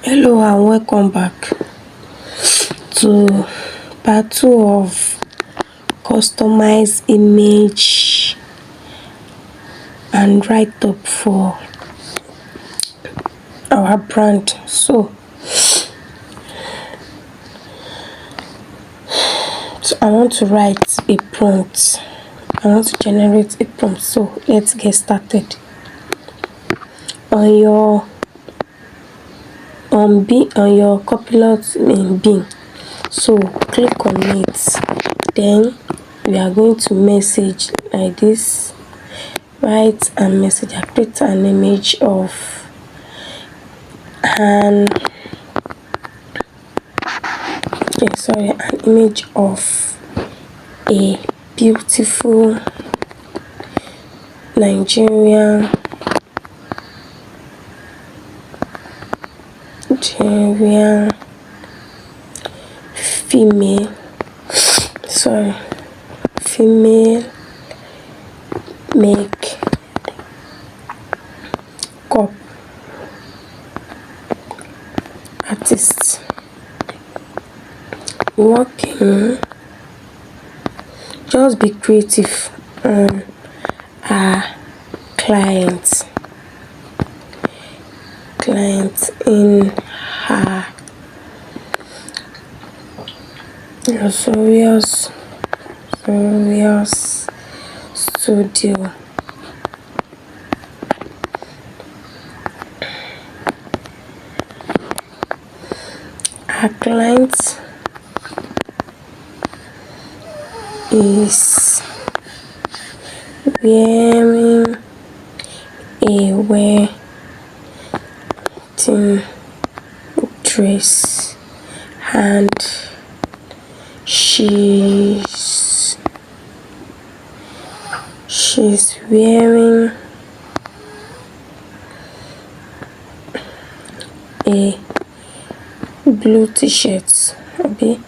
Hello and welcome back to part 2 of customized image and write-up for our brand. So I want to write a prompt. I want to generate a prompt. So let's get started. On your copilot in Bing. So click on it. Then we are going to message like this. Write and message. I create an image of an image of a beautiful Nigerian female makeup artist working. Just be creative on our client in her luxurious studio. Our client is wearing a wedding dress and she's wearing a blue t-shirt. Okay,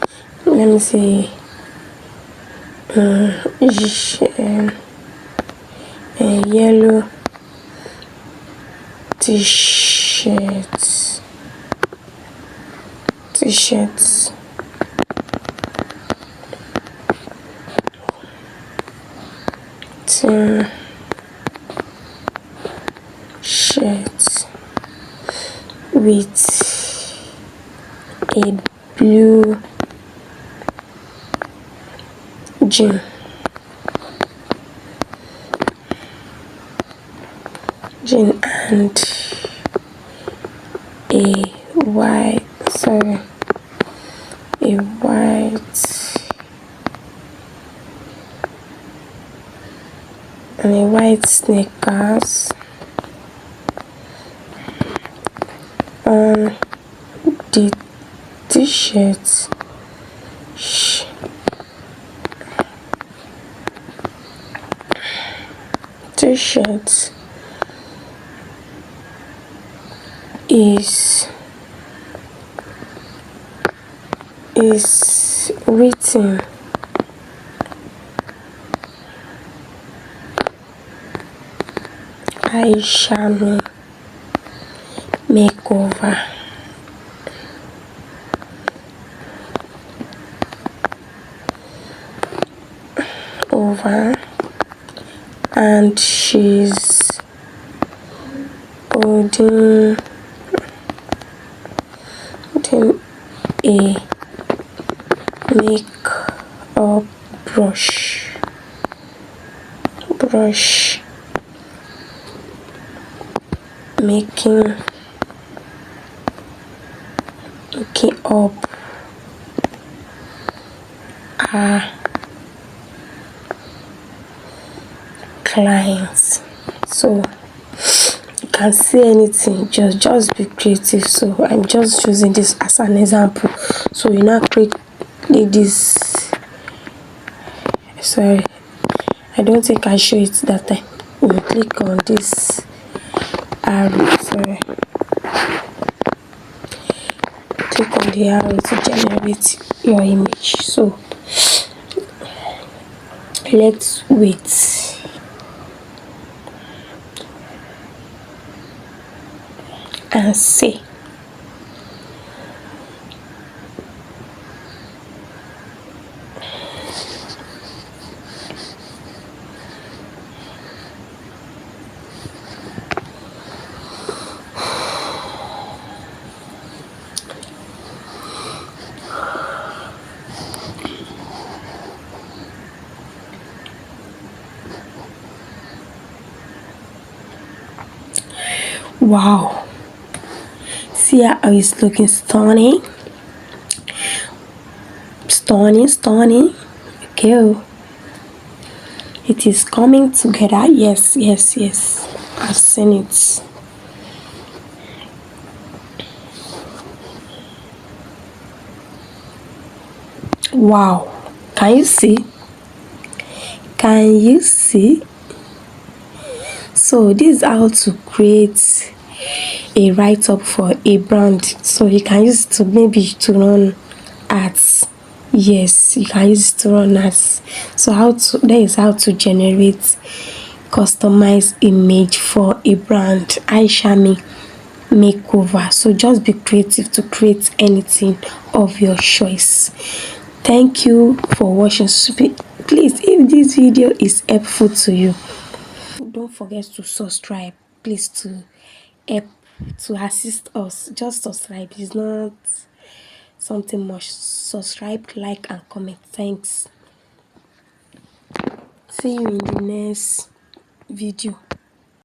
let me see. A yellow t-shirt t-shirt with a blue jean and a white sneakers on the t-shirt. T-shirt is written Aishamie makeover. And she's holding a makeup brush making up her clients. So you can see anything, just be creative. So I'm just using this as an example. So you now create this. Sorry, I don't think I show it that time. You click on this arrow. Click on the arrow to generate your image. So let's wait and see. Wow, see how it's looking stunning, stunning. Okay, oh, it is coming together. Yes, yes, yes, I've seen it. Wow, can you see? Can you see? So this is how to create a write-up for a brand. So you can use it to maybe to run ads. Yes, you can use it to run ads. So that is how to generate customized image for a brand. Aishamie makeover. So just be creative to create anything of your choice. Thank you for watching. Please, if this video is helpful to you, don't forget to subscribe, please, to help, to assist us. Just subscribe, it's not something much. Subscribe, like and comment. Thanks. See you in the next video.